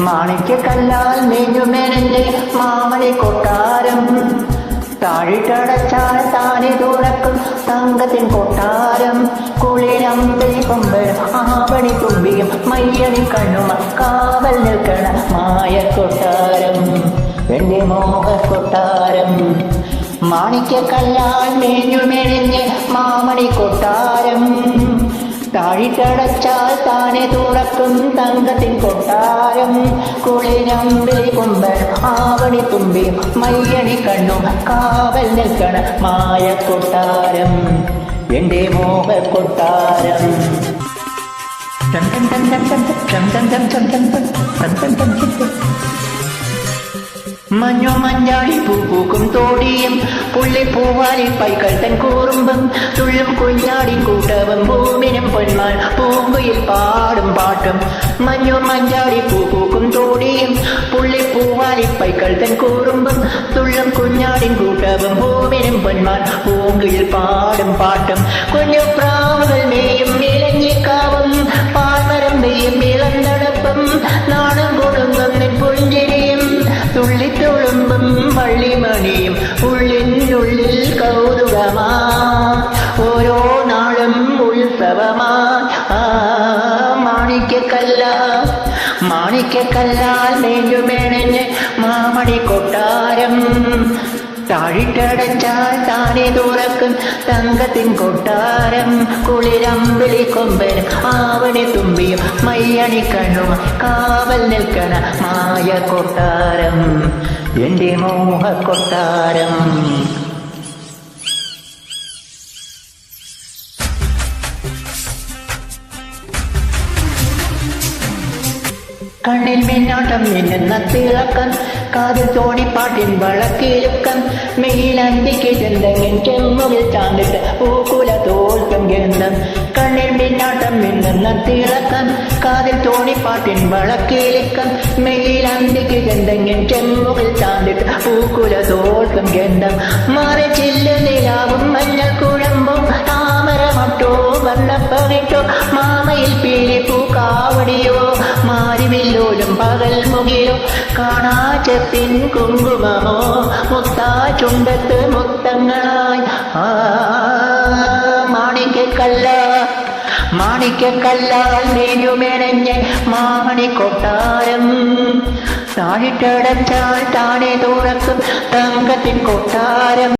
മാണിക്യക്കല്ലാൽ മേഞ്ഞുമെനന്റെ മാമണി കൊട്ടാരം താഴിട്ടടച്ചാൽ താനെ തുറക്കും തങ്കത്തിൻ കൊട്ടാരം കുളിരമ്പി കൊമ്പരും ആവണി തുമ്പിയും മയ്യണി കണ്ണുമ കാവൽ നിൽക്കണ മായ കൊട്ടാരം എന്റെ മോഹ കൊട്ടാരം മാണിക്യക്കല്ലാൽ മേഞ്ഞുമെനഞ്ഞ് മാമണി കൊട്ടാരം താഴിട്ടടച്ചാൽ താനെ തുറക്കും തങ്കത്തിൻ കൊട്ടാരം കുളിരമ്പിളി കൊമ്പൻ ആവണി തുമ്പിയും മയ്യണി കണ്ണും കാവൽ നിൽക്കണ മായ കൊട്ടാരം എന്റെ മോഹ കൊട്ടാരം. മഞ്ഞോ മഞ്ഞാടി പൂക്കും തോടിയും പുള്ളിപ്പൂവാലി പൈകൾ തൻ കൂറുമ്പും തുള്ളും കുഞ്ഞാടി കൂട്ടവും ഭൂമിനും പൊന്മാൻ പൂങ്കുയിൽ പാടും പാട്ടും. മഞ്ഞോ മഞ്ഞാടി പൂക്കും തോടിയും പുള്ളിപ്പൂവാലി പൈകൾ തൻ കൂറുമ്പും തുള്ളും കുഞ്ഞാടി കൂട്ടവും ഭൂമിനും പൊന്മാൻ പൂങ്കുയിൽ പാടും പാട്ടും. കുഞ്ഞു പ്രാവുകൾ മേയും ഇലഞ്ഞിക്കാവും പാൽമരം നെയ്യും ഇളന്തടപ്പം നാണം കൊടുങ്ങും പുഞ്ചിരിയും തുള്ളിത്തുളുമ്പും പള്ളിമണിയും ഉള്ളിനുള്ളിൽ കൗതുകമാ ഓരോ നാളും ഉത്സവമാ. മാണിക്യക്കല്ലാൽ മേഞ്ഞുമേണഞ്ഞ് മാമണി കൊട്ടാരം താഴിട്ടടച്ചാൽ താനെ തുറക്കും തങ്കത്തിൻ കൊട്ടാരം കുളിരമ്പിളി കൊമ്പനും ആവണി തുമ്പിയും മയ്യണി കണ്ണും കാവൽ നിൽക്കണ മായ കൊട്ടാരം എന്റെ മോഹ കൊട്ടാരം. കണ്ണിൽ മിന്നാട്ടം മിന്നുന്ന തിളക്കം കാതിൽ തോണിപ്പാട്ടിൻ വളക്കിലുക്കം മെയിലന്തിക്ക് ചെന്തെങ്ങിൻ ചെമ്മുകിൽ ചാന്നിട്ട് പൂക്കുല തോൽക്കും ഗന്ധം. കണ്ണിൽ മിന്നാട്ടം മിന്നുന്ന തിളക്കം കാതിൽ തോണിപ്പാട്ടിൻ വളക്കിലുക്കം മെയിലന്തിക്ക് ചെന്തെങ്ങിൻ ചെമ്മുകിൽ ചാന്നിട്ട് പൂക്കുല തോൽക്കും ഗന്ധം. മറിച്ചില്ല നിലാവും മഞ്ഞൾ കുഴമ്പും താമരമട്ടോ വണ്ണപ്പകിട്ടോ മാമയിൽ പീലിപ്പൂ കാവടിയോ മാരിവില്ലോലും പകൽ മുകിലോ കാണാച്ചപ്പിൻ കുങ്കുമമോ മുത്താ ചുണ്ടത്ത് മുത്തങ്ങളായി. മാണിക്യക്കല്ലാൽ മേഞ്ഞുമെനഞ്ഞ് മാമണി കൊട്ടാരം താഴിട്ടടച്ചാൽ താനെ തുറക്കും തങ്കത്തിൻ കൊട്ടാരം.